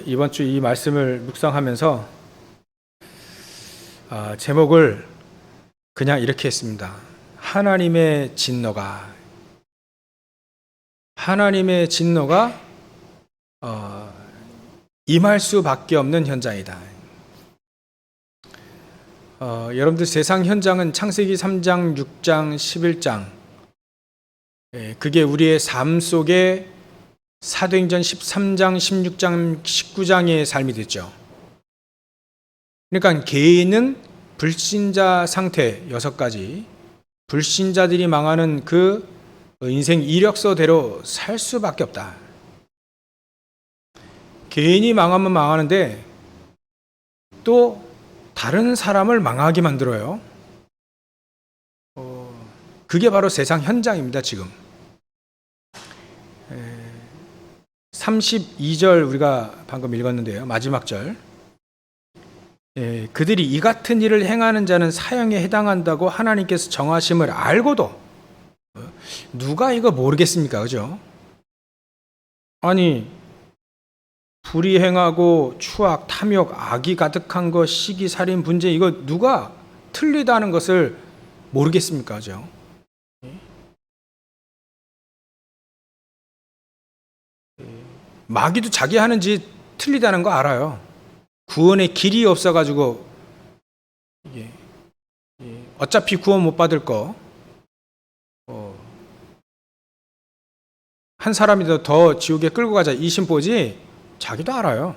이번 주 이 말씀을 묵상하면서 제목을 그냥 이렇게 했습니다. 하나님의 진노가 임할 수밖에 없는 현장이다. 여러분들 세상 현장은 창세기 3장, 6장, 11장 그게 우리의 삶 속에 사도행전 13장, 16장, 19장의 삶이 됐죠. 그러니까 개인은 불신자 상태 6가지, 불신자들이 망하는 그 인생 이력서대로 살 수밖에 없다. 개인이 망하면 망하는데 또 다른 사람을 망하게 만들어요. 그게 바로 세상 현장입니다, 지금. 32절 우리가 방금 읽었는데요. 마지막 절. 그들이 이 같은 일을 행하는 자는 사형에 해당한다고 하나님께서 정하심을 알고도 누가 이거 모르겠습니까? 그죠? 아니, 불의 행하고 추악, 탐욕, 악이 가득한 것, 시기, 살인, 분쟁 이거 누가 틀리다는 것을 모르겠습니까? 그죠? 마귀도 자기 하는 짓 틀리다는 거 알아요. 구원의 길이 없어가지고 어차피 구원 못 받을 거 한 사람이라도 더 지옥에 끌고 가자 이심보지 자기도 알아요.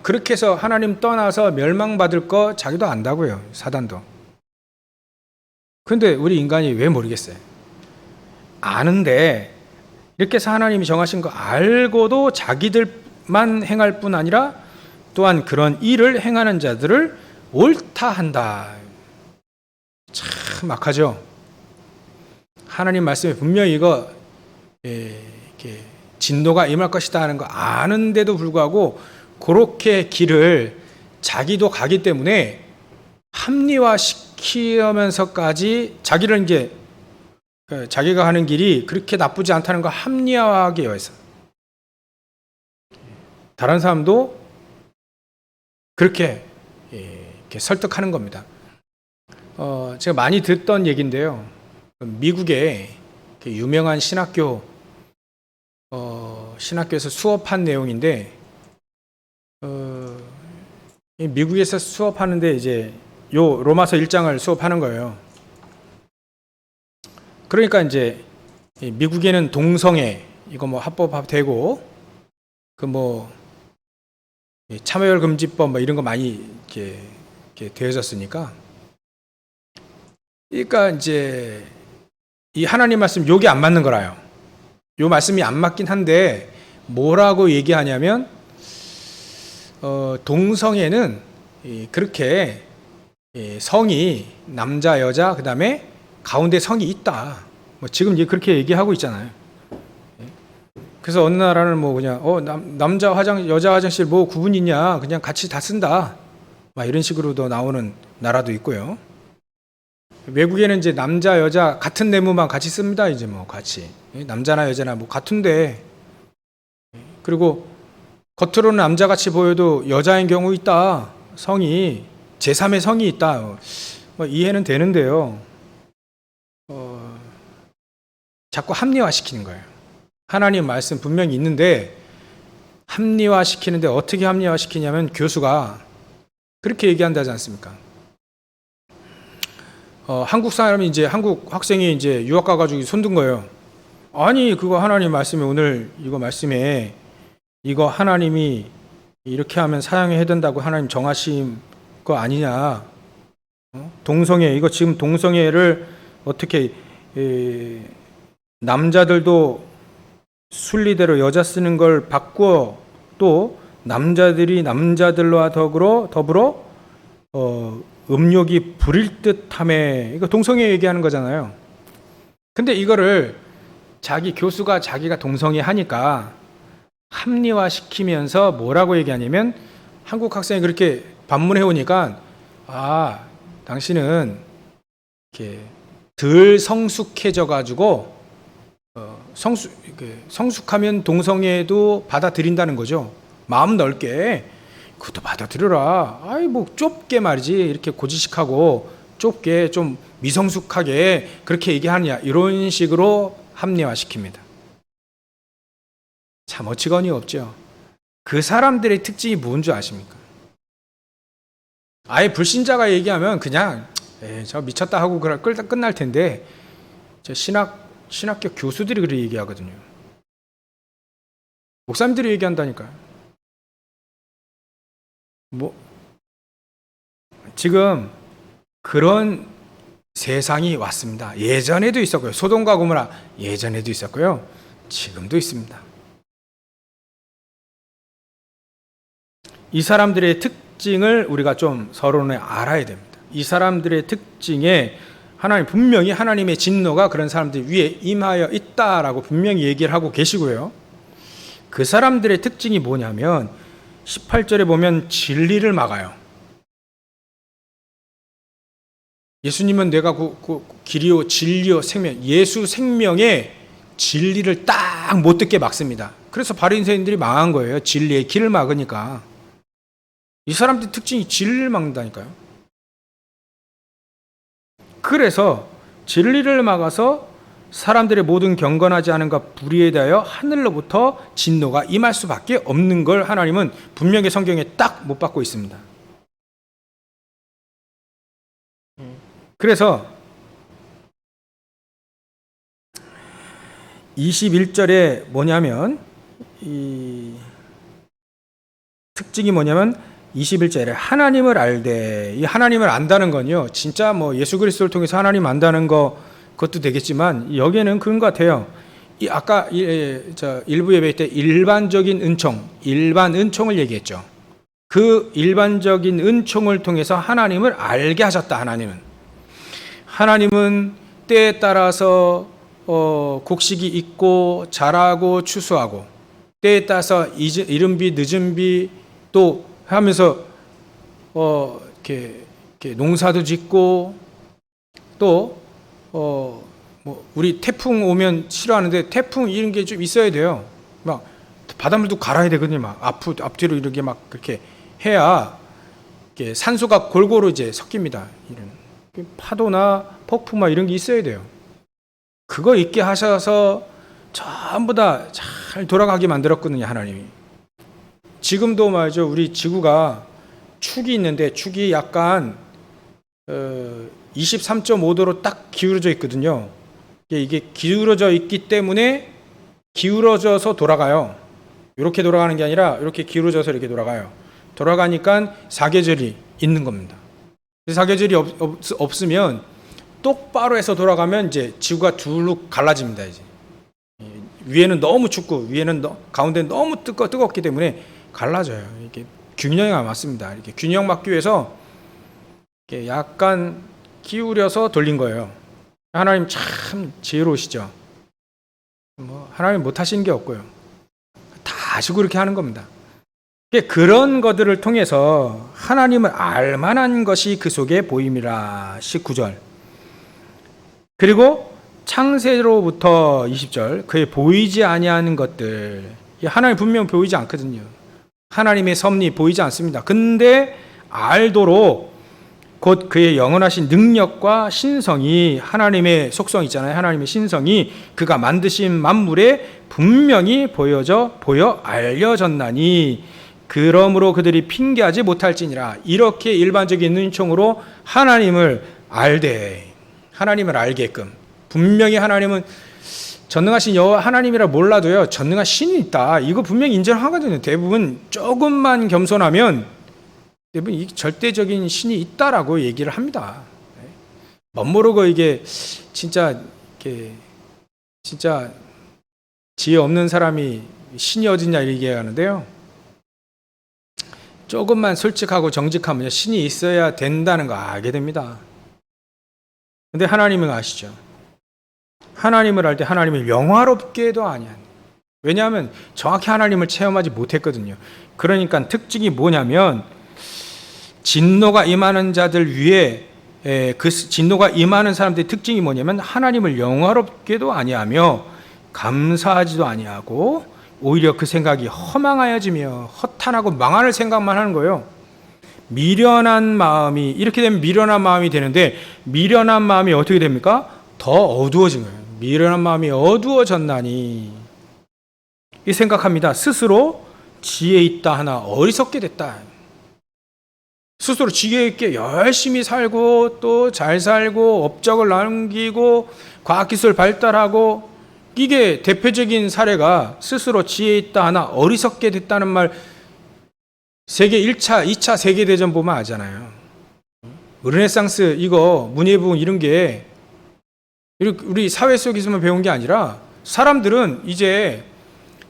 그렇게 해서 하나님 떠나서 멸망받을 거 자기도 안다고요. 사단도. 근데 우리 인간이 왜 모르겠어요? 아는데 이렇게 해서 하나님이 정하신 거 알고도 자기들만 행할 뿐 아니라 또한 그런 일을 행하는 자들을 옳다 한다. 참 악하죠. 하나님 말씀에 분명히 이거 이렇게 진노가 임할 것이다 하는 거 아는데도 불구하고 그렇게 길을 자기도 가기 때문에 합리화시키면서까지 자기를 이제 자기가 하는 길이 그렇게 나쁘지 않다는 걸 합리화하기 위해서 다른 사람도 그렇게 설득하는 겁니다. 제가 많이 듣던 얘기인데요. 미국의 유명한 신학교에서 수업한 내용인데 미국에서 수업하는데 이제 요 로마서 1장을 수업하는 거예요. 그러니까 이제 미국에는 동성애 이거 뭐 합법화되고 그 뭐 참여열 금지법 뭐 이런 거 많이 이렇게 되어졌으니까 그러니까 이제 이 하나님 말씀 요게 안 맞는 거라요. 요 말씀이 안 맞긴 한데 뭐라고 얘기하냐면 동성애는 그렇게 성이 남자 여자 그다음에 가운데 성이 있다. 뭐 지금 그렇게 얘기하고 있잖아요. 그래서 어느 나라는 뭐 그냥 남자 여자 화장실 뭐 구분 있냐 그냥 같이 다 쓴다. 막 이런 식으로도 나오는 나라도 있고요. 외국에는 이제 남자 여자 같은 내무만 같이 씁니다. 이제 뭐 같이 남자나 여자나 뭐 같은데 그리고 겉으로는 남자같이 보여도 여자인 경우 있다. 성이 제3의 성이 있다. 뭐 이해는 되는데요. 자꾸 합리화시키는 거예요. 하나님 말씀 분명히 있는데 합리화시키는데 어떻게 합리화시키냐면 교수가 그렇게 얘기한다지 않습니까? 한국 사람이 이제 한국 학생이 이제 유학 가가지고 손든 거예요. 아니 그거 하나님 말씀에 오늘 이거 말씀에 이거 하나님이 이렇게 하면 사형해야 된다고 하나님 정하신 거 아니냐? 동성애 이거 지금 동성애를 어떻게 남자들도 순리대로 여자 쓰는 걸 바꾸어 또 남자들이 남자들과 더불어 음욕이 부릴 듯함에 이거 동성애 얘기하는 거잖아요. 근데 이거를 자기 교수가 자기가 동성애 하니까 합리화시키면서 뭐라고 얘기하냐면 한국 학생이 그렇게 반문해 오니까 당신은 이렇게 덜 성숙해져 가지고 성숙하면 동성애도 받아들인다는 거죠. 마음 넓게 그것도 받아들여라. 아이 뭐 좁게 말이지 이렇게 고지식하고 좁게 좀 미성숙하게 그렇게 얘기하느냐 이런 식으로 합리화시킵니다. 참 어처구니 없죠. 그 사람들의 특징이 뭔 줄 아십니까? 아예 불신자가 얘기하면 그냥 저 미쳤다 하고 끝날 텐데 저 신학교 교수들이 그렇게 얘기하거든요. 목사님들이 얘기한다니까요. 뭐 지금 그런 세상이 왔습니다. 예전에도 있었고요. 소돔과 고모라 예전에도 있었고요. 지금도 있습니다. 이 사람들의 특징을 우리가 좀 서로는 알아야 됩니다. 이 사람들의 특징에 분명히 하나님의 진노가 그런 사람들 위에 임하여 있다라고 분명히 얘기를 하고 계시고요. 그 사람들의 특징이 뭐냐면 18절에 보면 진리를 막아요. 예수님은 내가 길이요 진리요 생명, 예수 생명의 진리를 딱 못 듣게 막습니다. 그래서 바리새인들이 망한 거예요. 진리의 길을 막으니까. 이 사람들 특징이 진리를 막는다니까요. 그래서 진리를 막아서 사람들의 모든 경건하지 않은가 불의에 대하여 하늘로부터 진노가 임할 수밖에 없는 걸 하나님은 분명히 성경에 딱 못 받고 있습니다. 그래서 21절에 뭐냐면 이 특징이 뭐냐면 21절에 하나님을 알되, 이 하나님을 안다는 건요 진짜 뭐 예수 그리스도를 통해서 하나님 안다는 그것도 되겠지만 여기에는 그런 것 같아요. 아까 일부 예배 때 일반적인 일반 은총을 얘기했죠. 그 일반적인 은총을 통해서 하나님을 알게 하셨다. 하나님은 때에 따라서 곡식이 있고 자라고 추수하고 때에 따라서 이른 비 늦은 비 또 하면서 이렇게 농사도 짓고 또 뭐 우리 태풍 오면 싫어하는데 태풍 이런 게 좀 있어야 돼요. 막 바닷물도 갈아야 되거든요. 막 앞뒤로 이렇게 막 그렇게 해야 이렇게 산소가 골고루 이제 섞입니다. 이런 파도나 폭풍 막 이런 게 있어야 돼요. 그거 있게 하셔서 전부 다 잘 돌아가게 만들었거든요, 하나님이. 지금도 말이죠, 우리 지구가 축이 있는데 축이 약간 23.5도로 딱 기울어져 있거든요. 이게 기울어져 있기 때문에 기울어져서 돌아가요. 이렇게 돌아가는 게 아니라 이렇게 기울어져서 이렇게 돌아가요. 돌아가니까 사계절이 있는 겁니다. 사계절이 없으면 똑바로 해서 돌아가면 이제 지구가 둘로 갈라집니다. 이제 위에는 너무 춥고 위에는 가운데는 너무 뜨겁기 때문에 갈라져요. 이렇게 균형이 안 맞습니다. 이렇게 균형 맞기 위해서 이렇게 약간 기울여서 돌린 거예요. 하나님 참 지혜로우시죠. 뭐 하나님 못 하시는 게 없고요. 다 아시고 그렇게 하는 겁니다. 그런 것들을 통해서 하나님을 알 만한 것이 그 속에 보임이라. 19절. 그리고 창세로부터 20절 그의 보이지 아니하는 것들, 하나님 분명 보이지 않거든요. 하나님의 섭리 보이지 않습니다. 근데 알도록 곧 그의 영원하신 능력과 신성이, 하나님의 속성 있잖아요. 하나님의 신성이 그가 만드신 만물에 분명히 보여 알려졌나니 그러므로 그들이 핑계하지 못할지니라. 이렇게 일반적인 은총으로 하나님을 알게끔, 분명히 하나님은 전능하신 여호와 하나님이라 몰라도요 전능한 신이 있다, 이거 분명히 인정하거든요. 대부분 조금만 겸손하면 대부분 이 절대적인 신이 있다라고 얘기를 합니다. 멋모르고 이게 진짜 지혜 없는 사람이 신이 어딨냐 이렇게 얘기하는데요, 조금만 솔직하고 정직하면 신이 있어야 된다는 거 알게 됩니다. 근데 하나님은 아시죠? 하나님을 알 때 하나님을 영화롭게도 아니한. 왜냐하면 정확히 하나님을 체험하지 못했거든요. 그러니까 특징이 뭐냐면 진노가 임하는 자들 위에 그 진노가 임하는 사람들의 특징이 뭐냐면 하나님을 영화롭게도 아니하며 감사하지도 아니하고 오히려 그 생각이 허망하여지며 허탄하고 망할 생각만 하는 거예요. 미련한 마음이, 이렇게 되면 미련한 마음이 되는데, 미련한 마음이 어떻게 됩니까? 더 어두워진 거예요. 미련한 마음이 어두워졌나니, 이 생각합니다. 스스로 지혜 있다 하나 어리석게 됐다. 스스로 지혜 있게 열심히 살고 또 잘 살고 업적을 남기고 과학기술 발달하고, 이게 대표적인 사례가 스스로 지혜 있다 하나 어리석게 됐다는 말, 세계 1차, 2차 세계대전 보면 알잖아요. 르네상스, 이거 문예부흥 이런 게 우리 사회 속에서만 배운 게 아니라, 사람들은 이제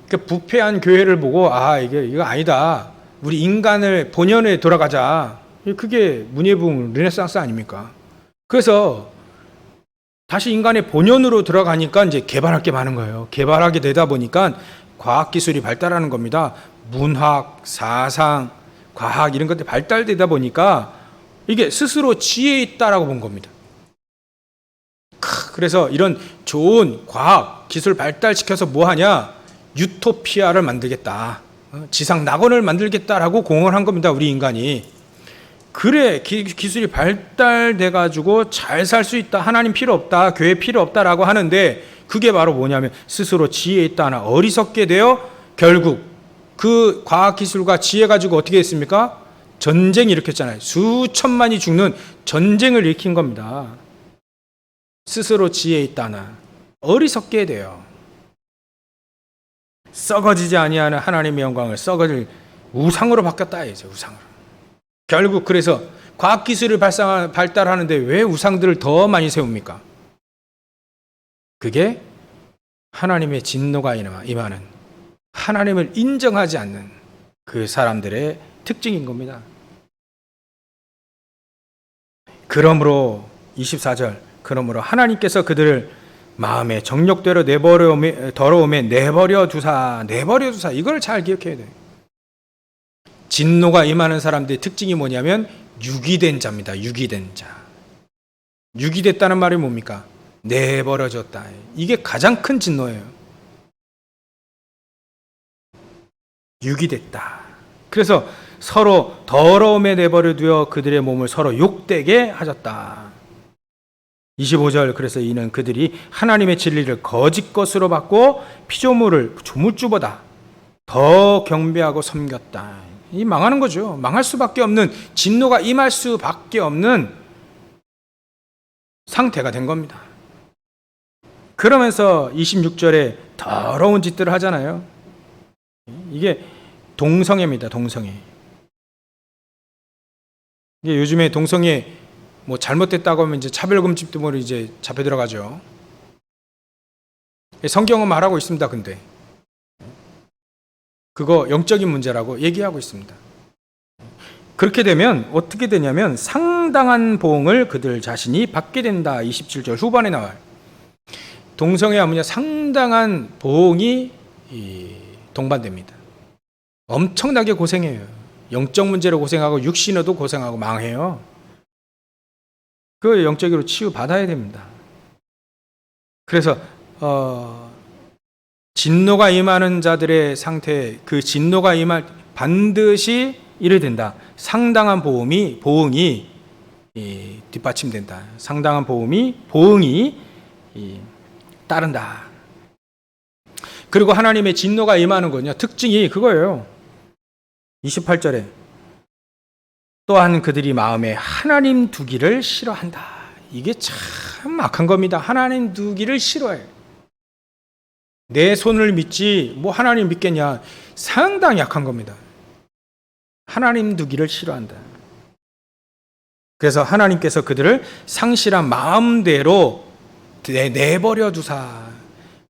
그 부패한 교회를 보고 이거 아니다, 우리 인간을 본연에 돌아가자, 그게 문예부흥 르네상스 아닙니까? 그래서 다시 인간의 본연으로 들어가니까 이제 개발할 게 많은 거예요. 개발하게 되다 보니까 과학기술이 발달하는 겁니다. 문학, 사상, 과학 이런 것들이 발달되다 보니까 이게 스스로 지혜 있다라고 본 겁니다. 그래서 이런 좋은 과학, 기술 발달시켜서 뭐 하냐? 유토피아를 만들겠다. 지상 낙원을 만들겠다라고 공언한 겁니다. 우리 인간이. 그래, 기술이 발달돼 가지고 잘 살 수 있다, 하나님 필요 없다, 교회 필요 없다라고 하는데, 그게 바로 뭐냐면 스스로 지혜 있다 하나 어리석게 되어 결국 그 과학기술과 지혜 가지고 어떻게 했습니까? 전쟁 일으켰잖아요. 수천만이 죽는 전쟁을 일으킨 겁니다. 스스로 지혜 있다 하나 어리석게 돼요. 썩어지지 아니하는 하나님의 영광을 썩어질 우상으로 바뀌었다 이제, 우상으로. 결국 그래서 과학기술을 발달하는데 왜 우상들을 더 많이 세웁니까? 그게 하나님의 진노가 임하는, 하나님을 인정하지 않는 그 사람들의 특징인 겁니다. 그러므로 24절, 그러므로 하나님께서 그들을 마음의 정욕대로 더러움에 내버려 두사, 이걸 잘 기억해야 돼요. 진노가 임하는 사람들의 특징이 뭐냐면 유기된 자입니다. 유기된 자. 유기됐다는 말이 뭡니까? 내버려졌다. 이게 가장 큰 진노예요. 유기됐다. 그래서 서로 더러움에 내버려 두어 그들의 몸을 서로 욕되게 하셨다. 25절, 그래서 이는 그들이 하나님의 진리를 거짓 것으로 받고 피조물을 조물주보다 더 경배하고 섬겼다. 이 망하는 거죠. 망할 수밖에 없는, 진노가 임할 수밖에 없는 상태가 된 겁니다. 그러면서 26절에 더러운 짓들을 하잖아요. 이게 동성애입니다. 동성애. 이게 요즘에 동성애 뭐 잘못됐다고 하면 이제 차별금지 때문에 이제 잡혀 들어가죠. 성경은 말하고 있습니다. 근데 그거 영적인 문제라고 얘기하고 있습니다. 그렇게 되면 어떻게 되냐면 상당한 보응을 그들 자신이 받게 된다. 27절 후반에 나와요. 동성애하면 상당한 보응이 동반됩니다. 엄청나게 고생해요. 영적 문제로 고생하고 육신으로도 고생하고 망해요. 그 영적으로 치유받아야 됩니다. 그래서 진노가 임하는 자들의 상태, 그 진노가 임할 반드시 이래 된다. 상당한 보응이 뒷받침된다. 상당한 보응이 따른다. 그리고 하나님의 진노가 임하는 거냐, 특징이 그거예요. 28절에 또한 그들이 마음에 하나님 두기를 싫어한다. 이게 참 악한 겁니다. 하나님 두기를 싫어해. 내 손을 믿지 뭐 하나님 믿겠냐. 상당히 약한 겁니다. 하나님 두기를 싫어한다. 그래서 하나님께서 그들을 상실한 마음대로 내버려 두사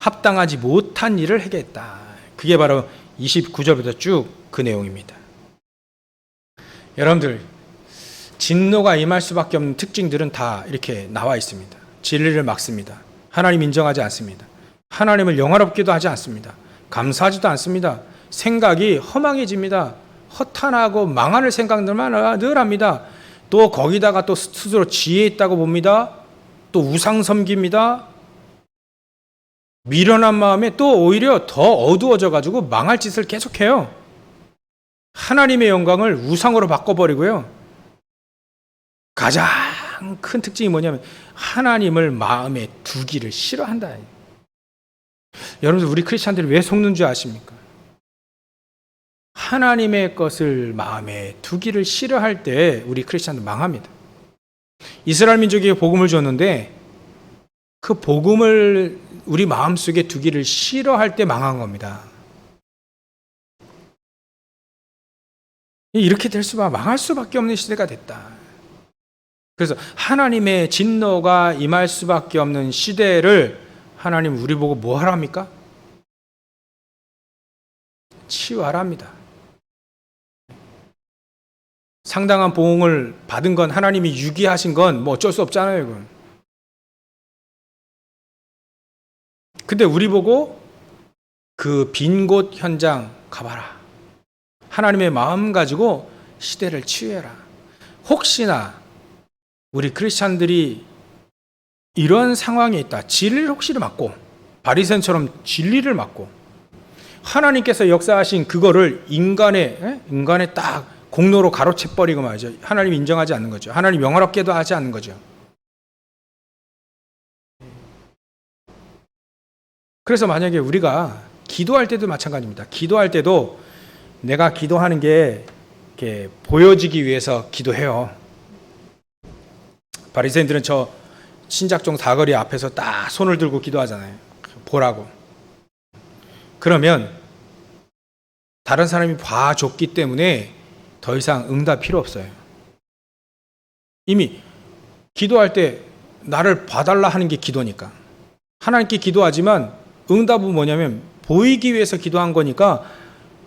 합당하지 못한 일을 하게 했다. 그게 바로 29절부터 쭉 그 내용입니다. 여러분들, 진노가 임할 수밖에 없는 특징들은 다 이렇게 나와 있습니다. 진리를 막습니다. 하나님 인정하지 않습니다. 하나님을 영화롭기도 하지 않습니다. 감사하지도 않습니다. 생각이 허망해집니다. 허탄하고 망할 생각들만 늘 합니다. 또 거기다가 또 스스로 지혜 있다고 봅니다. 또 우상 섬깁니다. 미련한 마음에 또 오히려 더 어두워져 가지고 망할 짓을 계속해요. 하나님의 영광을 우상으로 바꿔버리고요. 가장 큰 특징이 뭐냐면 하나님을 마음에 두기를 싫어한다. 여러분들, 우리 크리스찬들이 왜 속는 줄 아십니까? 하나님의 것을 마음에 두기를 싫어할 때 우리 크리스찬들 망합니다. 이스라엘 민족에게 복음을 줬는데 그 복음을 우리 마음속에 두기를 싫어할 때 망한 겁니다. 이렇게 될 수밖에, 망할 수밖에 없는 시대가 됐다. 그래서 하나님의 진노가 임할 수밖에 없는 시대를 하나님 우리 보고 뭐 하랍니까? 치유하랍니다. 상당한 보응을 받은 건, 하나님이 유기하신 건 뭐 어쩔 수 없잖아요, 이건. 근데 우리 보고 그 빈 곳 현장 가봐라. 하나님의 마음 가지고 시대를 치유해라. 혹시나 우리 크리스찬들이 이런 상황에 있다. 진리를 혹시 맞고, 바리새인처럼 진리를 맞고, 하나님께서 역사하신 그거를 인간의 딱 공로로 가로채버리고 말이죠. 하나님 인정하지 않는 거죠. 하나님 영화롭게도 하지 않는 거죠. 그래서 만약에 우리가 기도할 때도 마찬가지입니다. 기도할 때도 내가 기도하는 게 이렇게 보여지기 위해서 기도해요. 바리새인들은 저 신작종 사거리 앞에서 딱 손을 들고 기도하잖아요. 보라고. 그러면 다른 사람이 봐줬기 때문에 더 이상 응답 필요 없어요. 이미 기도할 때 나를 봐달라 하는 게 기도니까. 하나님께 기도하지만 응답은 뭐냐면 보이기 위해서 기도한 거니까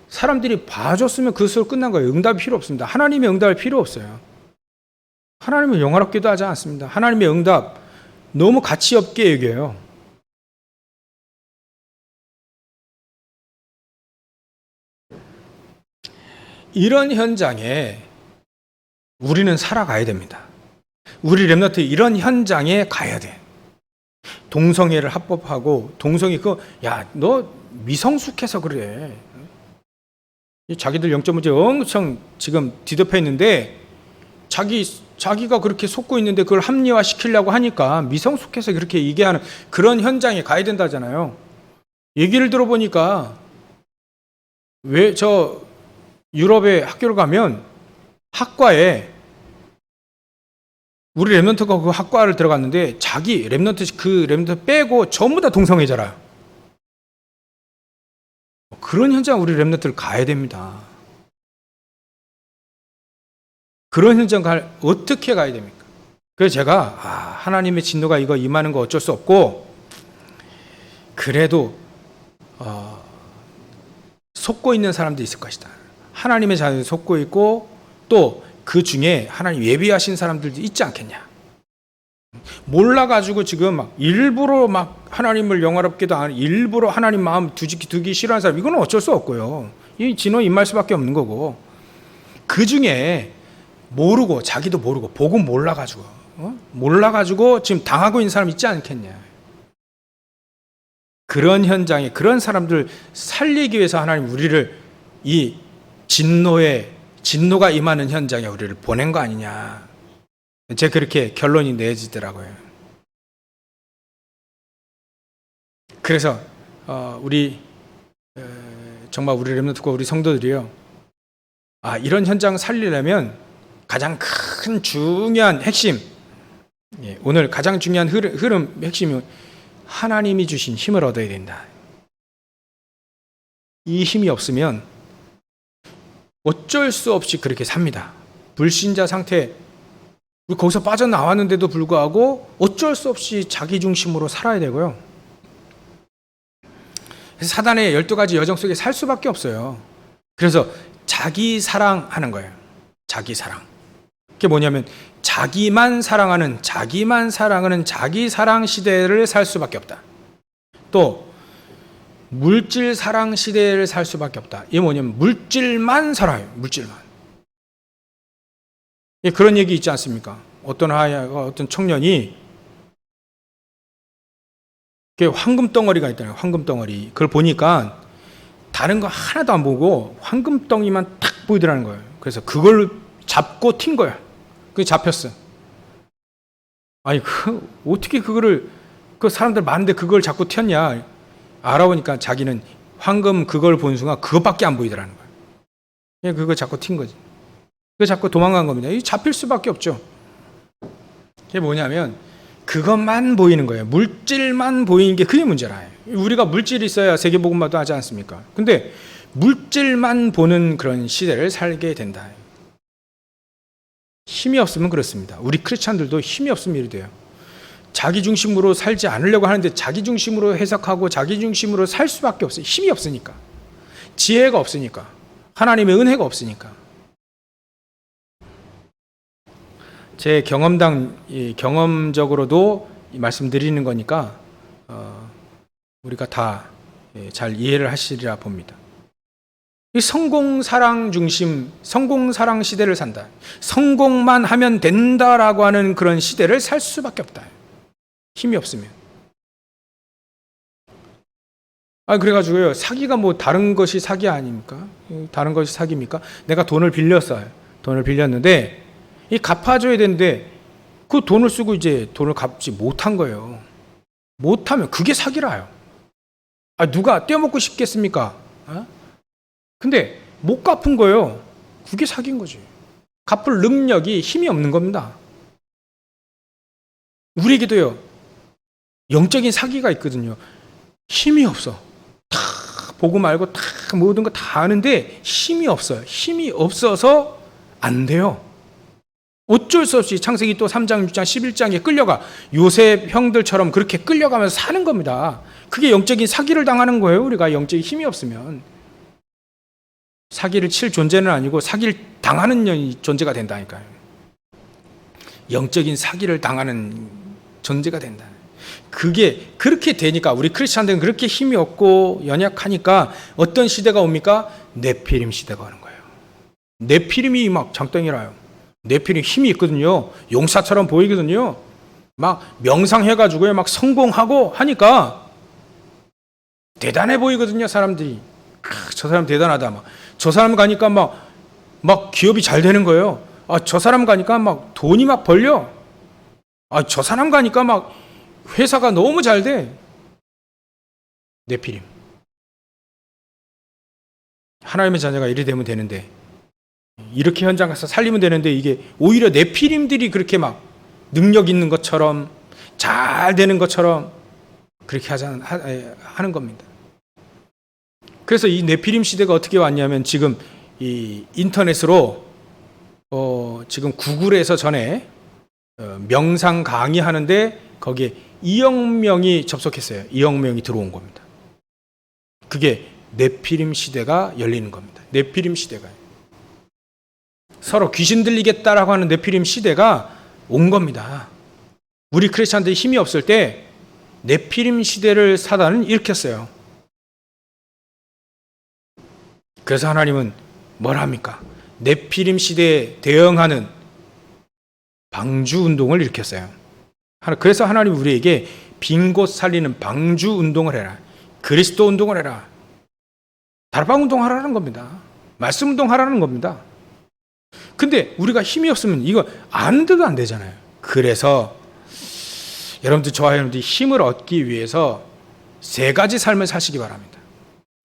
사람들이 봐줬으면 그것으로 끝난 거예요. 응답이 필요 없습니다. 하나님의 응답이 필요 없어요. 하나님은 영화롭게도 하지 않습니다. 하나님의 응답 너무 가치 없게 여겨요. 이런 현장에 우리는 살아가야 됩니다. 우리 렘넌트 이런 현장에 가야 돼. 동성애를 합법하고, 동성애 너 미성숙해서 그래. 자기들 영적 문제 엄청 지금 뒤덮여 있는데 자기가 그렇게 속고 있는데 그걸 합리화시키려고 하니까 미성숙해서 그렇게 얘기하는 그런 현장에 가야 된다잖아요. 얘기를 들어보니까 왜 저 유럽에 학교를 가면 학과에 우리 렘넌트가 그 학과를 들어갔는데 자기 렘넌트 빼고 전부 다 동성애자라요. 그런 현장 우리 렘넌트를 가야 됩니다. 그런 현장 어떻게 가야 됩니까? 그래서 제가 하나님의 진노가 이거 임하는 거 어쩔 수 없고, 그래도 속고 있는 사람도 있을 것이다. 하나님의 자녀에 속고 있고 또 그 중에 하나님 예비하신 사람들도 있지 않겠냐. 몰라가지고 지금 막 일부러 막 하나님을 영화롭게도 안, 일부러 하나님 마음 두기 싫어하는 사람, 이건 어쩔 수 없고요. 이 진노 임할 수밖에 없는 거고, 그 중에 모르고, 자기도 모르고 복음 몰라가지고 지금 당하고 있는 사람 있지 않겠냐. 그런 현장에 그런 사람들 살리기 위해서 하나님 우리를 이 진노가 임하는 현장에 우리를 보낸 거 아니냐. 제가 그렇게 결론이 내지더라고요. 그래서 우리 정말 우리 렘넌트과 우리 성도들이요, 이런 현장 살리려면 가장 큰 중요한 핵심, 오늘 가장 중요한 흐름 핵심이 하나님이 주신 힘을 얻어야 된다. 이 힘이 없으면 어쩔 수 없이 그렇게 삽니다. 불신자 상태, 거기서 빠져나왔는데도 불구하고 어쩔 수 없이 자기 중심으로 살아야 되고요. 그래서 사단의 12가지 여정 속에 살 수밖에 없어요. 그래서 자기 사랑하는 거예요. 자기 사랑. 그게 뭐냐면 자기만 사랑하는 자기 사랑 시대를 살 수밖에 없다. 또 물질 사랑 시대를 살 수밖에 없다. 이게 뭐냐면 물질만 살아요. 물질만. 그런 얘기 있지 않습니까? 어떤 청년이 그게 황금 덩어리가 있잖아요. 황금 덩어리. 그걸 보니까 다른 거 하나도 안 보고 황금 덩이만 탁 보이더라는 거예요. 그래서 그걸 잡고 튄 거야. 그게 잡혔어. 아니, 어떻게 그거를, 그 사람들 많은데 그걸 잡고 튀었냐. 알아보니까 자기는 황금 그걸 본 순간 그것밖에 안 보이더라는 거야. 그냥 그거 잡고 튄 거지. 그거 잡고 도망간 겁니다. 이 잡힐 수밖에 없죠. 그게 뭐냐면 그것만 보이는 거예요. 물질만 보이는 게 그게 문제라. 우리가 물질이 있어야 세계복음화도 하지 않습니까? 근데 물질만 보는 그런 시대를 살게 된다. 힘이 없으면 그렇습니다. 우리 크리스찬들도 힘이 없으면 이래 돼요. 자기 중심으로 살지 않으려고 하는데 자기 중심으로 해석하고 자기 중심으로 살 수밖에 없어요. 힘이 없으니까. 지혜가 없으니까. 하나님의 은혜가 없으니까. 제 경험적으로도 말씀드리는 거니까 우리가 다 잘 이해를 하시리라 봅니다. 이 성공사랑 중심, 성공사랑 시대를 산다. 성공만 하면 된다라고 하는 그런 시대를 살 수밖에 없다. 힘이 없으면. 그래가지고요, 사기가 뭐 다른 것이 사기 아닙니까? 다른 것이 사기입니까? 내가 돈을 빌렸어요. 돈을 빌렸는데 이 갚아줘야 되는데 그 돈을 쓰고 이제 돈을 갚지 못한 거예요. 못하면 그게 사기라요. 누가 떼어먹고 싶겠습니까? 근데 못 갚은 거예요. 그게 사기인 거지. 갚을 능력이 힘이 없는 겁니다. 우리에게도요, 영적인 사기가 있거든요. 힘이 없어. 다 보고 말고 다 모든 거 다 아는데 힘이 없어요. 힘이 없어서 안 돼요. 어쩔 수 없이 창세기 또 3장, 6장, 11장에 끌려가 요셉 형들처럼 그렇게 끌려가면서 사는 겁니다. 그게 영적인 사기를 당하는 거예요. 우리가 영적인 힘이 없으면. 사기를 칠 존재는 아니고 사기를 당하는 존재가 된다니까요. 영적인 사기를 당하는 존재가 된다. 그게 그렇게 되니까 우리 크리스찬들은 그렇게 힘이 없고 연약하니까 어떤 시대가 옵니까? 네피림 시대가 오는 거예요. 네피림이 막 장땡이라요. 네피림 힘이 있거든요. 용사처럼 보이거든요. 막 명상해가지고요, 막 성공하고 하니까 대단해 보이거든요, 사람들이. 저 사람 대단하다. 막 저 사람 가니까 막 기업이 잘 되는 거예요. 저 사람 가니까 막 돈이 막 벌려. 저 사람 가니까 막 회사가 너무 잘 돼. 네피림. 하나님의 자녀가 이래 되면 되는데, 이렇게 현장 가서 살리면 되는데, 이게 오히려 네피림들이 그렇게 막 능력 있는 것처럼 잘 되는 것처럼 그렇게 하는 겁니다. 그래서 이 네피림 시대가 어떻게 왔냐면, 지금 이 인터넷으로 지금 구글에서 전에 명상 강의하는데 거기에 2억 명이 접속했어요. 2억 명이 들어온 겁니다. 그게 네피림 시대가 열리는 겁니다. 네피림 시대가 서로 귀신 들리겠다라고 하는 네피림 시대가 온 겁니다. 우리 크리스찬들이 힘이 없을 때 네피림 시대를 사단은 일으켰어요. 그래서 하나님은 뭘 합니까? 네피림 시대에 대응하는 방주 운동을 일으켰어요. 그래서 하나님 우리에게 빈 곳 살리는 방주 운동을 해라. 그리스도 운동을 해라. 다락방 운동하라는 겁니다. 말씀 운동하라는 겁니다. 근데 우리가 힘이 없으면 이거 아는데도 안 되잖아요. 그래서 여러분들, 저와 여러분들이 힘을 얻기 위해서 3가지 삶을 사시기 바랍니다.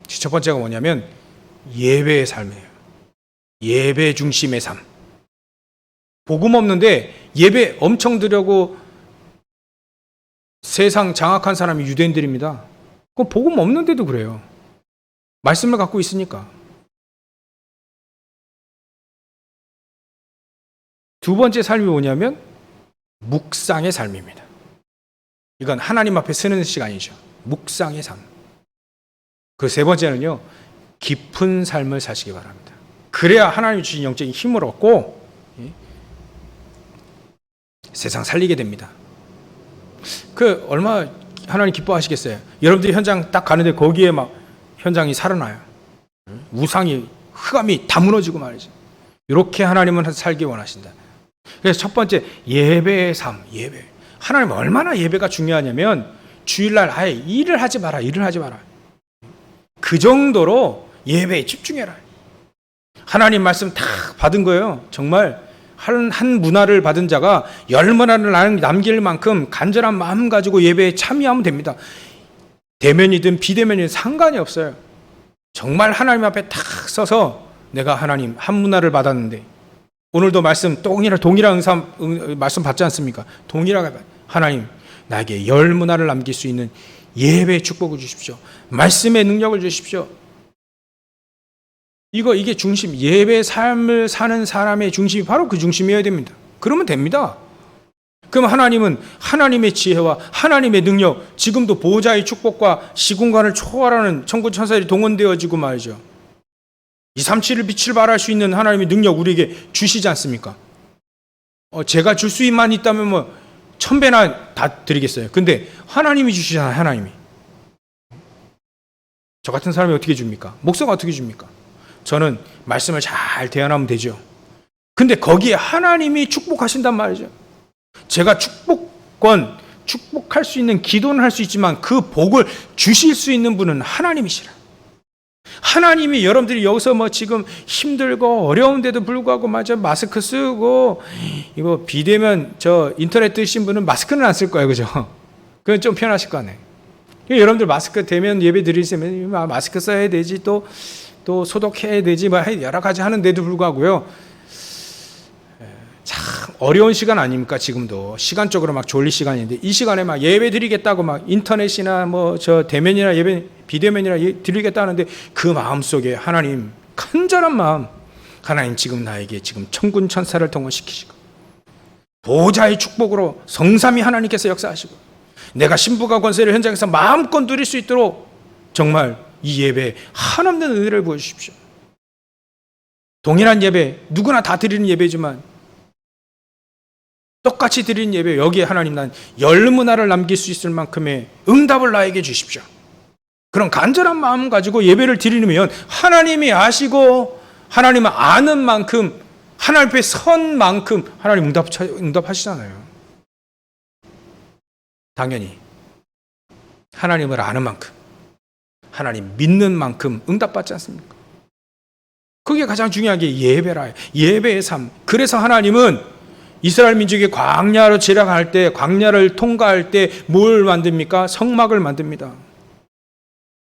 첫 번째가 뭐냐면 예배의 삶이에요. 예배 중심의 삶. 복음 없는데 예배 엄청 드려고 세상 장악한 사람이 유대인들입니다. 그건 복음 없는데도 그래요. 말씀을 갖고 있으니까. 두 번째 삶이 뭐냐면 묵상의 삶입니다. 이건 하나님 앞에 서는 시간이죠. 묵상의 삶. 그 세 번째는요, 깊은 삶을 사시기 바랍니다. 그래야 하나님이 주신 영적인 힘을 얻고 세상 살리게 됩니다. 얼마 하나님 기뻐하시겠어요? 여러분들이 현장 딱 가는데 거기에 막 현장이 살아나요. 우상이, 흑암이 다 무너지고 말이죠. 이렇게 하나님은 살기 원하신다. 그래서 첫 번째, 예배의 삶, 예배. 하나님 얼마나 예배가 중요하냐면 주일날 아예 일을 하지 마라. 그 정도로 예배에 집중해라. 하나님 말씀 다 받은 거예요. 정말 한 문화를 받은 자가 10문화를 남길 만큼 간절한 마음 가지고 예배에 참여하면 됩니다. 대면이든 비대면이든 상관이 없어요. 정말 하나님 앞에 탁 서서 내가 하나님 한 문화를 받았는데, 오늘도 말씀 동일한 말씀 받지 않습니까? 동일하게 하나님 나에게 10문화를 남길 수 있는 예배의 축복을 주십시오. 말씀의 능력을 주십시오. 이게 중심, 예배 삶을 사는 사람의 중심이 바로 그 중심이어야 됩니다. 그러면 됩니다. 그럼 하나님은 하나님의 지혜와 하나님의 능력, 지금도 보호자의 축복과 시공간을 초월하는 천군 천사들이 동원되어지고 말이죠. 237을 빛을 발할 수 있는 하나님의 능력 우리에게 주시지 않습니까? 제가 줄 수만 있다면 뭐 1000배나 다 드리겠어요. 근데 하나님이 주시잖아요. 하나님이. 저 같은 사람이 어떻게 줍니까? 목사가 어떻게 줍니까? 저는 말씀을 잘 대안하면 되죠. 근데 거기에 하나님이 축복하신단 말이죠. 제가 축복할 수 있는 기도는 할 수 있지만 그 복을 주실 수 있는 분은 하나님이시라. 하나님이 여러분들이 여기서 뭐 지금 힘들고 어려운데도 불구하고 마스크 쓰고 이거 비대면 인터넷 뜨신 분은 마스크는 안 쓸 거예요. 그죠? 그건 좀 편하실 거 아니에요. 여러분들 마스크 대면 예배 드리시면 마스크 써야 되지, 또 소독해야 되지, 여러 가지 하는데도 불구하고요. 참 어려운 시간 아닙니까? 지금도 시간적으로 막 졸릴 시간인데 이 시간에 막 예배 드리겠다고 막 인터넷이나 대면이나 비대면이나 드리겠다는데 그 마음 속에 하나님 간절한 마음, 하나님 지금 나에게 지금 천군 천사를 동원시키시고 보호자의 축복으로 성삼위 하나님께서 역사하시고 내가 신부가 권세를 현장에서 마음껏 누릴 수 있도록 정말 이 예배에 한없는 은혜를 보여주십시오. 동일한 예배, 누구나 다 드리는 예배지만 똑같이 드리는 예배, 여기에 하나님 난 10문화를 남길 수 있을 만큼의 응답을 나에게 주십시오. 그런 간절한 마음 가지고 예배를 드리면 하나님이 아시고 하나님은 아는 만큼, 하나님 앞에 선 만큼 하나님 응답하시잖아요. 당연히 하나님을 아는 만큼, 하나님 믿는 만큼 응답받지 않습니까? 그게 가장 중요한 게 예배라. 예배의 삶. 그래서 하나님은 이스라엘 민족이 광야로 지나갈 때, 광야를 통과할 때 뭘 만듭니까? 성막을 만듭니다.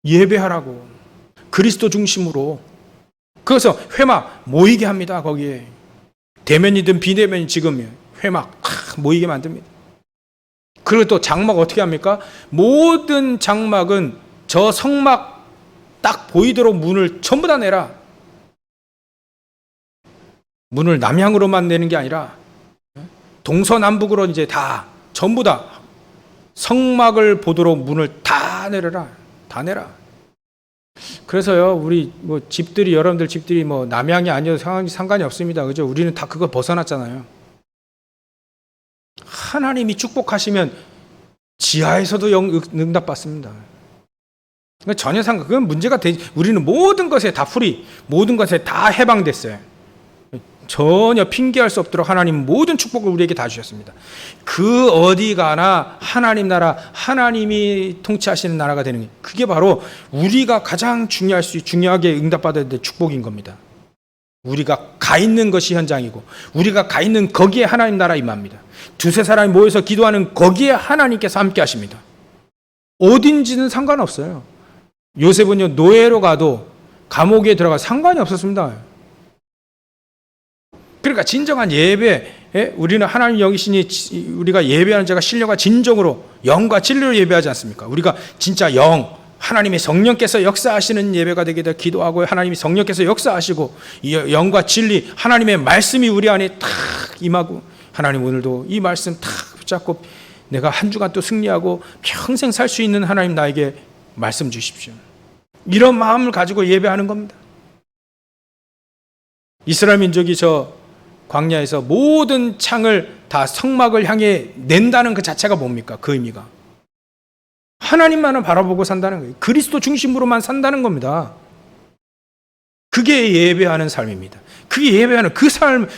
예배하라고. 그리스도 중심으로. 그래서 회막 모이게 합니다. 거기에. 대면이든 비대면 지금 회막 모이게 만듭니다. 그리고 또 장막 어떻게 합니까? 모든 장막은 저 성막 딱 보이도록 문을 전부 다 내라. 문을 남향으로만 내는 게 아니라 동서남북으로 이제 다 전부 다 성막을 보도록 문을 다 내려라. 다 내라. 그래서요, 우리 집들이, 여러분들 집들이 남향이 아니어도 상관이 없습니다. 그죠? 우리는 다 그거 벗어났잖아요. 하나님이 축복하시면 지하에서도 응답받습니다. 전혀 그건 문제가 우리는 모든 것에 다 모든 것에 다 해방됐어요. 전혀 핑계할 수 없도록 하나님 모든 축복을 우리에게 다 주셨습니다. 그 어디 가나 하나님 나라, 하나님이 통치하시는 나라가 되는 게, 그게 바로 우리가 가장 중요하게 응답받아야 될 축복인 겁니다. 우리가 가 있는 것이 현장이고 우리가 가 있는 거기에 하나님 나라 임합니다. 두세 사람이 모여서 기도하는 거기에 하나님께서 함께 하십니다. 어딘지는 상관없어요. 요셉은요, 노예로 가도 감옥에 들어가 상관이 없었습니다. 그러니까 진정한 예배, 우리는 하나님 여기시니 우리가 예배하는 자가 신령과 진정으로 영과 진리로 예배하지 않습니까? 우리가 진짜 하나님의 성령께서 역사하시는 예배가 되게 되 기도하고, 하나님이 성령께서 역사하시고 영과 진리, 하나님의 말씀이 우리 안에 탁 임하고, 하나님 오늘도 이 말씀 탁 붙잡고 내가 한 주간 또 승리하고 평생 살 수 있는 하나님 나에게 말씀 주십시오. 이런 마음을 가지고 예배하는 겁니다. 이스라엘 민족이 광야에서 모든 창을 다 성막을 향해 낸다는 그 자체가 뭡니까? 그 의미가 하나님만을 바라보고 산다는 거예요. 그리스도 중심으로만 산다는 겁니다. 그게 예배하는 삶입니다. 그게 예배하는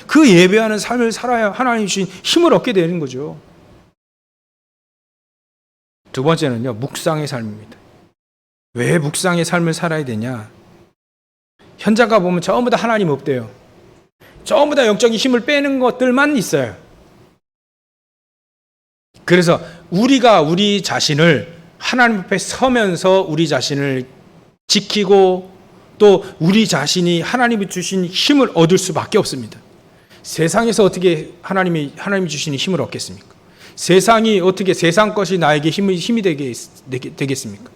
그 예배하는 삶을 살아야 하나님 주신 힘을 얻게 되는 거죠. 두 번째는요, 묵상의 삶입니다. 왜 묵상의 삶을 살아야 되냐? 현장 가보면 전부 다 하나님 없대요. 전부 다 영적인 힘을 빼는 것들만 있어요. 그래서 우리가 우리 자신을 하나님 앞에 서면서 우리 자신을 지키고 또 우리 자신이 하나님이 주신 힘을 얻을 수밖에 없습니다. 세상에서 어떻게 하나님이 주신 힘을 얻겠습니까? 세상이 어떻게 세상 것이 나에게 힘이 되겠습니까?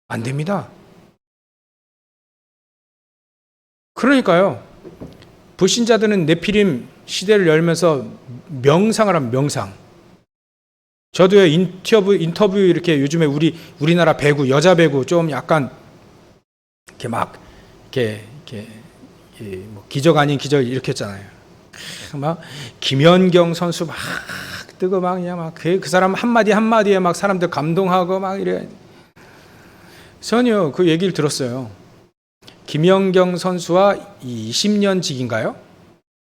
안 됩니다. 그러니까요, 불신자들은 네피림 시대를 열면서 명상을 하면 명상. 저도요, 인터뷰 이렇게 요즘에 우리나라 배구, 여자 배구 좀 약간 이렇게 막 이렇게 뭐 기적 아닌 기적 이렇게 했잖아요. 막 김연경 선수 막 뜨고 막 그냥 막 그 사람 한마디에 막 사람들 감동하고 막 이래. 전혀 그 얘기를 들었어요. 김연경 선수와 20년 직인가요?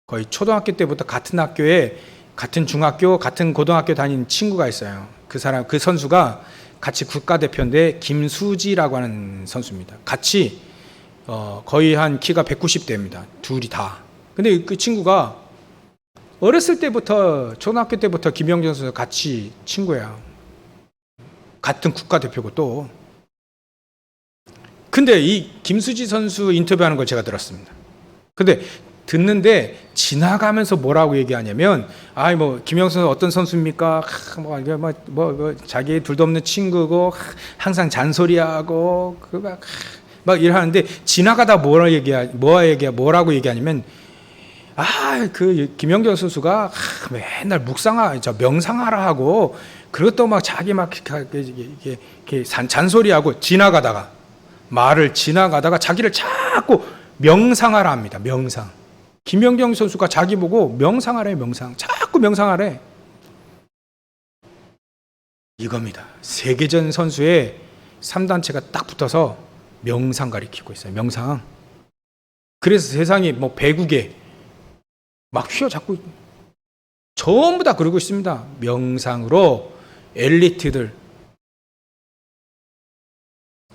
거의 초등학교 때부터 같은 학교에 같은 중학교, 같은 고등학교 다닌 친구가 있어요. 그 선수가 같이 국가대표인데 김수지라고 하는 선수입니다. 같이 거의 한 키가 190대입니다. 둘이 다. 근데 그 친구가 어렸을 때부터 초등학교 때부터 김연경 선수 같이 친구야. 같은 국가대표고 또. 근데 이 김수지 선수 인터뷰하는 걸 제가 들었습니다. 근데 듣는데 지나가면서 뭐라고 얘기하냐면, 뭐 김연경 선수 어떤 선수입니까? 뭐 자기 둘도 없는 친구고 항상 잔소리하고 막 이러는데 지나가다 뭐라고 얘기하냐면, 그 김연경 선수가 맨날 명상하라 하고 그것도 막 자기 막 이렇게 잔소리하고 말을 지나가다가 자기를 자꾸 명상하라 합니다. 명상. 김연경 선수가 자기 보고 명상하래, 명상. 자꾸 명상하래. 이겁니다. 세계전 선수의 3단체가 딱 붙어서 명상 가리키고 있어요. 명상. 그래서 세상이 뭐 배구계 막 휘어잡고 전부 다 그러고 있습니다. 명상으로 엘리트들,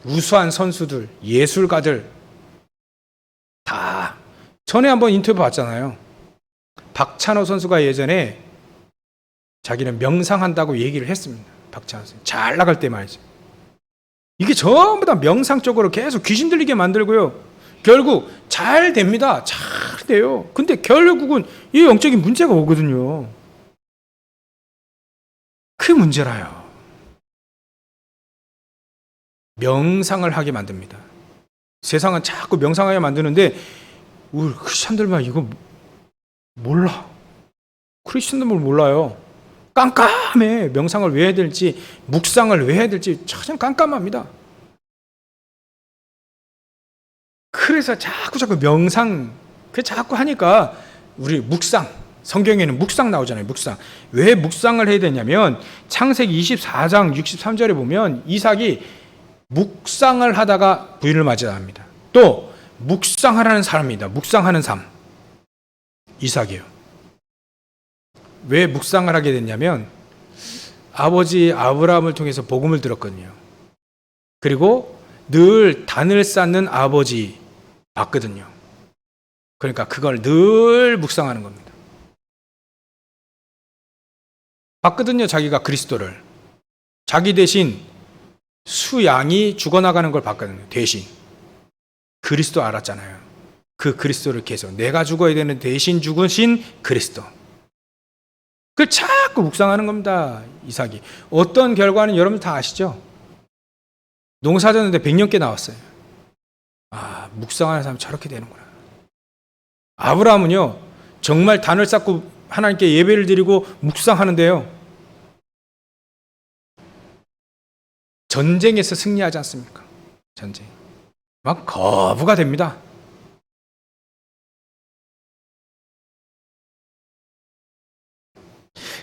우수한 선수들, 예술가들 다. 전에 한번 인터뷰 봤잖아요. 박찬호 선수가 예전에 자기는 명상한다고 얘기를 했습니다. 박찬호 선수 잘 나갈 때 말이죠. 이게 전부 다 명상 쪽으로 계속 귀신 들리게 만들고요. 결국 잘 됩니다. 잘 돼요. 근데 결국은 이 영적인 문제가 오거든요. 그 문제라요. 명상을 하게 만듭니다. 세상은 자꾸 명상하게 만드는데 우리 크리스천들만 이거 몰라. 크리스천들만 몰라요. 깜깜해. 명상을 왜 해야 될지, 묵상을 왜 해야 될지 참 깜깜합니다. 그래서 자꾸 명상 자꾸 하니까 우리 묵상, 성경에는 묵상 나오잖아요. 묵상. 왜 묵상을 해야 되냐면 창세기 24장 63절에 보면 이삭이 묵상을 하다가 부인을 맞이합니다. 또 묵상하라는 사람입니다. 묵상하는 삶. 이삭이에요. 왜 묵상을 하게 됐냐면 아버지 아브라함을 통해서 복음을 들었거든요. 그리고 늘 단을 쌓는 아버지 봤거든요. 그러니까 그걸 늘 묵상하는 겁니다. 봤거든요. 자기가 그리스도를. 자기 대신 수양이 죽어나가는 걸 봤거든요. 대신. 그리스도 알았잖아요. 그 그리스도를 계속 내가 죽어야 되는 대신 죽으신 그리스도. 그걸 자꾸 묵상하는 겁니다. 이삭이. 어떤 결과는 여러분 다 아시죠? 농사 졌는데 100년께 나왔어요. 묵상하는 사람 저렇게 되는구나. 아브라함은요, 정말 단을 쌓고 하나님께 예배를 드리고 묵상하는데요, 전쟁에서 승리하지 않습니까? 전쟁. 막 거부가 됩니다.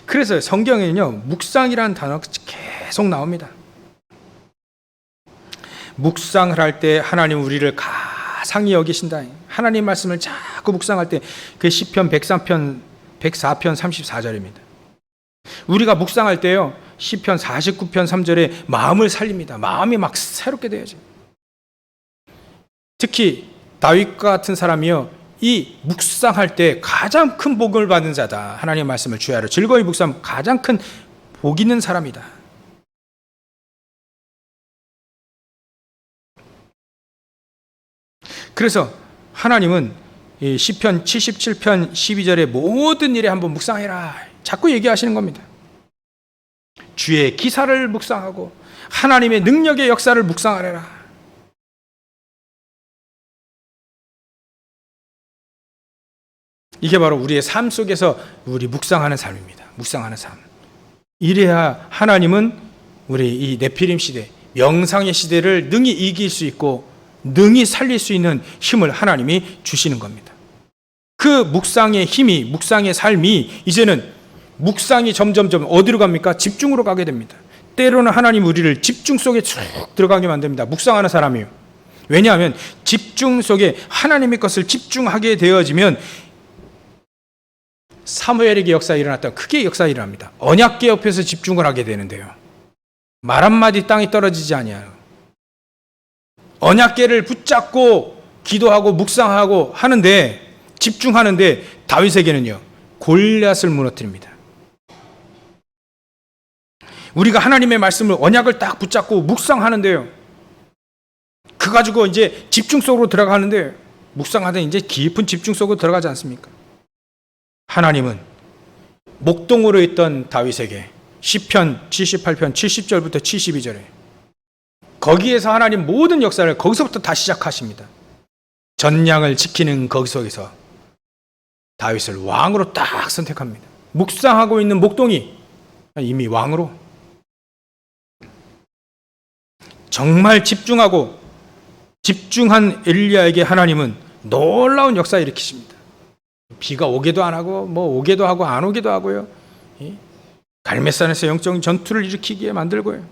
그래서 성경에는요, 묵상이라는 단어가 계속 나옵니다. 묵상을 할 때 하나님 우리를 가상히 여기신다. 하나님 말씀을 자꾸 묵상할 때 그 시편 104편 34절입니다. 우리가 묵상할 때요, 시편 49편 3절에 마음을 살립니다. 마음이 막 새롭게 되어져요. 특히 다윗과 같은 사람이요, 이 묵상할 때 가장 큰 복을 받은 자다. 하나님의 말씀을 주야로 즐거이 묵상하면 가장 큰 복 있는 사람이다. 그래서 하나님은 이 시편 77편 12절에 모든 일에 한번 묵상해라 자꾸 얘기하시는 겁니다. 주의 기사를 묵상하고 하나님의 능력의 역사를 묵상하라. 이게 바로 우리의 삶 속에서 우리 묵상하는 삶입니다. 묵상하는 삶. 이래야 하나님은 우리 이 네피림 시대, 명상의 시대를 능히 이길 수 있고 능히 살릴 수 있는 힘을 하나님이 주시는 겁니다. 그 묵상의 힘이, 묵상의 삶이 이제는 묵상이 점점점 어디로 갑니까? 집중으로 가게 됩니다. 때로는 하나님 우리를 집중 속에 쭉 들어가게 만듭니다. 묵상하는 사람이요. 왜냐하면 집중 속에 하나님의 것을 집중하게 되어지면 사무엘에게 역사가 일어났다. 크게 역사가 일어납니다. 언약궤 옆에서 집중을 하게 되는데요. 말 한마디 땅에 떨어지지 아니하요. 언약궤를 붙잡고 기도하고 묵상하고 하는데, 집중하는데 다윗에게는요, 골리앗을 무너뜨립니다. 우리가 하나님의 말씀을, 언약을 딱 붙잡고 묵상하는데요, 그 가지고 이제 집중 속으로 들어가는데, 묵상하다 이제 깊은 집중 속으로 들어가지 않습니까? 하나님은 목동으로 있던 다윗에게 시편 78편 70절부터 72절에 거기에서 하나님 모든 역사를 거기서부터 다 시작하십니다. 전량을 지키는 거기 속에서 다윗을 왕으로 딱 선택합니다. 묵상하고 있는 목동이 이미 왕으로, 정말 집중하고 집중한 엘리야에게 하나님은 놀라운 역사를 일으키십니다. 비가 오게도 안 하고 뭐 오게도 하고 안 오게도 하고요. 갈멜산에서 영적 전투를 일으키게 만들고요.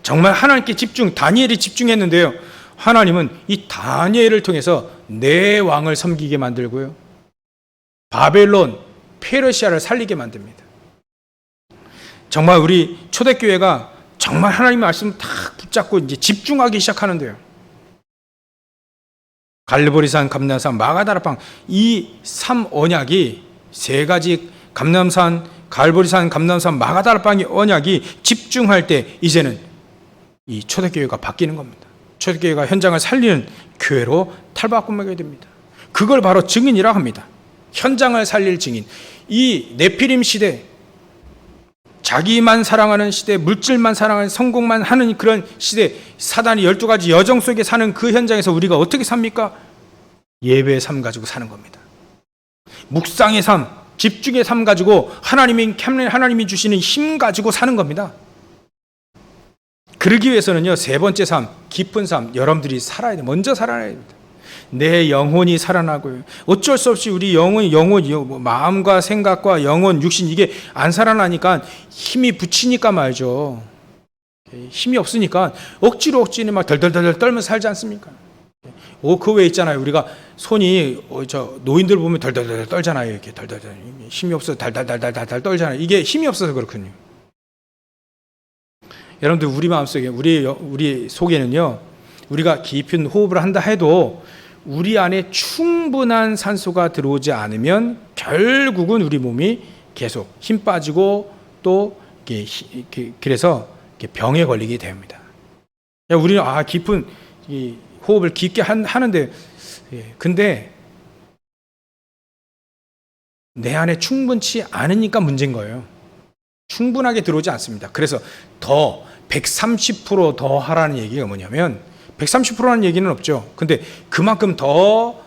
정말 하나님께 집중, 다니엘이 집중했는데요. 하나님은 이 다니엘을 통해서 내 왕을 섬기게 만들고요. 바벨론, 페르시아를 살리게 만듭니다. 정말 우리 초대교회가 정말 하나님의 말씀을 딱 붙잡고 이제 집중하기 시작하는데요. 갈보리산, 감람산, 마가다락방, 이 3언약이 세 가지, 감람산, 갈보리산, 감람산, 마가다락방의 언약이 집중할 때 이제는 이 초대교회가 바뀌는 겁니다. 초대교회가 현장을 살리는 교회로 탈바꿈하게 됩니다. 그걸 바로 증인이라고 합니다. 현장을 살릴 증인. 이 네피림 시대, 자기만 사랑하는 시대, 물질만 사랑하는, 성공만 하는 그런 시대, 사단이 12가지 여정 속에 사는 그 현장에서 우리가 어떻게 삽니까? 예배의 삶 가지고 사는 겁니다. 묵상의 삶, 집중의 삶 가지고 하나님이 주시는 힘 가지고 사는 겁니다. 그러기 위해서는요, 세 번째 삶, 깊은 삶, 여러분들이 살아야 돼. 먼저 살아야 됩니다. 내 영혼이 살아나고요. 어쩔 수 없이 우리 영혼이 마음과 생각과 영혼, 육신 이게 안 살아나니까 힘이 붙이니까 말죠. 힘이 없으니까 억지로 막 덜덜덜 떨면서 살지 않습니까? 그 외에 있잖아요. 우리가 손이 노인들 보면 덜덜덜 떨잖아요. 이렇게 덜덜덜 힘이 없어서 달달달달달 떨잖아요. 이게 힘이 없어서 그렇군요. 여러분들 우리 마음속에 우리 속에는요, 우리가 깊은 호흡을 한다 해도 우리 안에 충분한 산소가 들어오지 않으면 결국은 우리 몸이 계속 힘 빠지고 또 그래서 병에 걸리게 됩니다. 우리는 깊은 호흡을 깊게 하는데, 근데 내 안에 충분치 않으니까 문제인 거예요. 충분하게 들어오지 않습니다. 그래서 더 130% 하라는 얘기가 뭐냐면, 130%라는 얘기는 없죠. 근데 그만큼 더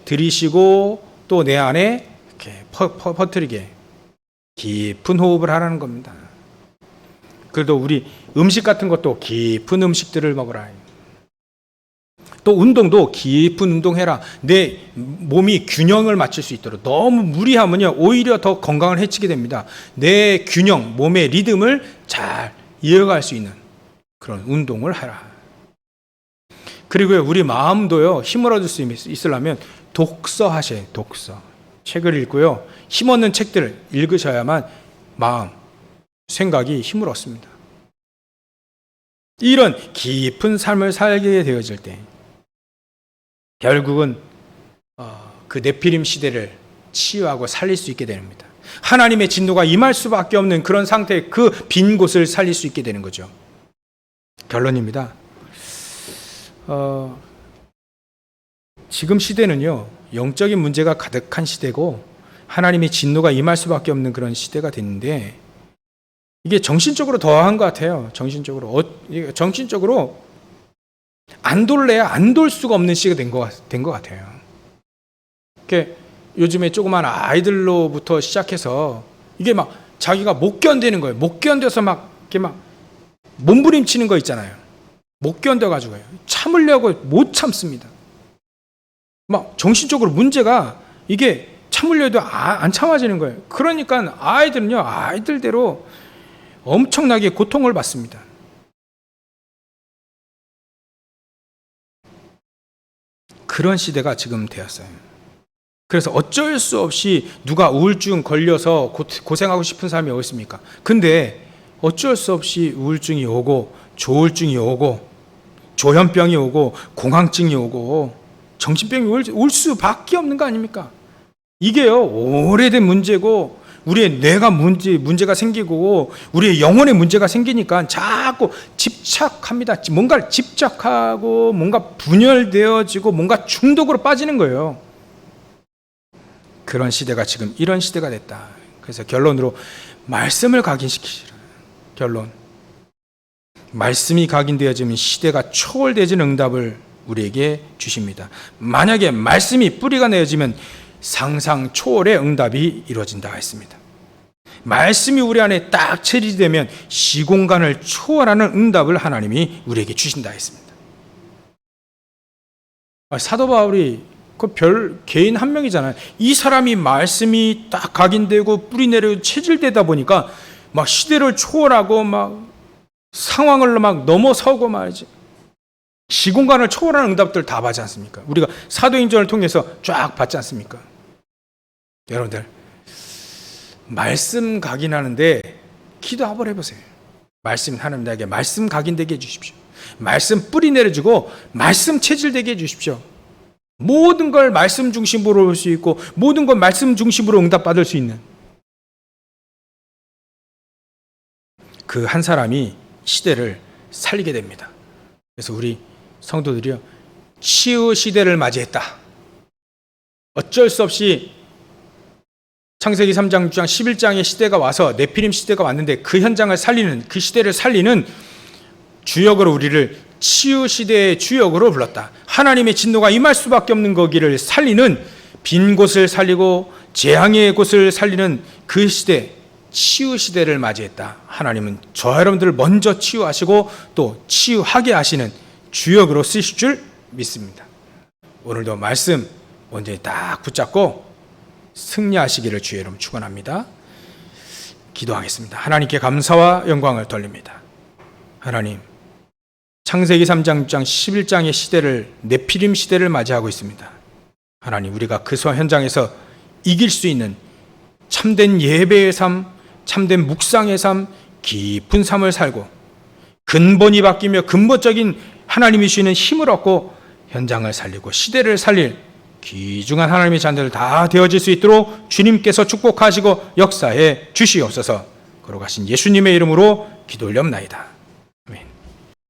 들이쉬고 또 내 안에 이렇게 퍼뜨리게 깊은 호흡을 하라는 겁니다. 그래도 우리 음식 같은 것도 깊은 음식들을 먹으라. 또 운동도 깊은 운동해라. 내 몸이 균형을 맞출 수 있도록. 너무 무리하면요, 오히려 더 건강을 해치게 됩니다. 내 균형, 몸의 리듬을 잘 이어갈 수 있는 그런 운동을 하라. 그리고요, 우리 마음도요, 힘을 얻을 수 있으려면 독서하셔야 해요. 독서. 책을 읽고요, 힘없는 책들을 읽으셔야만 마음 생각이 힘을 얻습니다. 이런 깊은 삶을 살게 되어질 때 결국은 그 네피림 시대를 치유하고 살릴 수 있게 됩니다. 하나님의 진노가 임할 수밖에 없는 그런 상태의 그 빈 곳을 살릴 수 있게 되는 거죠. 결론입니다. 지금 시대는요, 영적인 문제가 가득한 시대고 하나님의 진노가 임할 수밖에 없는 그런 시대가 됐는데, 이게 정신적으로 더한 것 같아요. 정신적으로 안 돌래야 안 돌 수가 없는 시대가 된 것 같아요. 이렇게 요즘에 조그만 아이들로부터 시작해서 이게 막 자기가 못 견디는 거예요. 못 견뎌서 막 이렇게 막 몸부림치는 거 있잖아요. 못 견뎌가지고요. 참으려고 못 참습니다. 막 정신적으로 문제가 이게 참으려도 안 참아지는 거예요. 그러니까 아이들은요, 아이들대로 엄청나게 고통을 받습니다. 그런 시대가 지금 되었어요. 그래서 어쩔 수 없이 누가 우울증 걸려서 고생하고 싶은 사람이 어디 있습니까? 근데 어쩔 수 없이 우울증이 오고 조울증이 오고 조현병이 오고 공황증이 오고 정신병이 올 수밖에 없는 거 아닙니까? 이게요, 오래된 문제고 우리의 뇌가 문제가 생기고 우리의 영혼에 문제가 생기니까 자꾸 집착합니다. 뭔가를 집착하고 뭔가 분열되어지고 뭔가 중독으로 빠지는 거예요. 그런 시대가 지금 이런 시대가 됐다. 그래서 결론으로 말씀을 각인시키시라. 결론. 말씀이 각인되어지면 시대가 초월되어지는 응답을 우리에게 주십니다. 만약에 말씀이 뿌리가 내어지면 상상 초월의 응답이 이루어진다 했습니다. 말씀이 우리 안에 딱 체리되면 시공간을 초월하는 응답을 하나님이 우리에게 주신다 했습니다. 사도 바울이 그 개인 한 명이잖아요. 이 사람이 말씀이 딱 각인되고 뿌리 내려 체질되다 보니까 막 시대를 초월하고 막 상황을 막 넘어서고 말이지. 시공간을 초월하는 응답들 다 받지 않습니까? 우리가 사도행전을 통해서 쫙 받지 않습니까? 여러분들, 말씀 각인하는데 기도 한번 해보세요. 말씀 하나님 나에게 말씀 각인되게 해주십시오. 말씀 뿌리 내려주고 말씀 체질되게 해주십시오. 모든 걸 말씀 중심으로 볼 수 있고 모든 걸 말씀 중심으로 응답받을 수 있는 그 한 사람이 시대를 살리게 됩니다. 그래서 우리 성도들이요, 치유 시대를 맞이했다. 어쩔 수 없이 창세기 3장, 6장, 11장의 시대가 와서 네피림 시대가 왔는데 그 현장을 살리는, 그 시대를 살리는 주역으로 우리를 치유 시대의 주역으로 불렀다. 하나님의 진노가 임할 수밖에 없는 거기를 살리는, 빈 곳을 살리고 재앙의 곳을 살리는 그 시대, 치유 시대를 맞이했다. 하나님은 저와 여러분들을 먼저 치유하시고 또 치유하게 하시는 주역으로 쓰실 줄 믿습니다. 오늘도 말씀 온전히 딱 붙잡고 승리하시기를 주의 이름 축원합니다. 기도하겠습니다. 하나님께 감사와 영광을 돌립니다. 하나님, 창세기 3장, 6장, 11장의 시대를, 네피림 시대를 맞이하고 있습니다. 하나님, 우리가 그 현장에서 이길 수 있는 참된 예배의 삶, 참된 묵상의 삶, 깊은 삶을 살고 근본이 바뀌며 근본적인 하나님이 주시는 힘을 얻고 현장을 살리고 시대를 살릴 귀중한 하나님의 자녀들 다 되어질 수 있도록 주님께서 축복하시고 역사해 주시옵소서. 걸어가신 예수님의 이름으로 기도 올려옵나이다.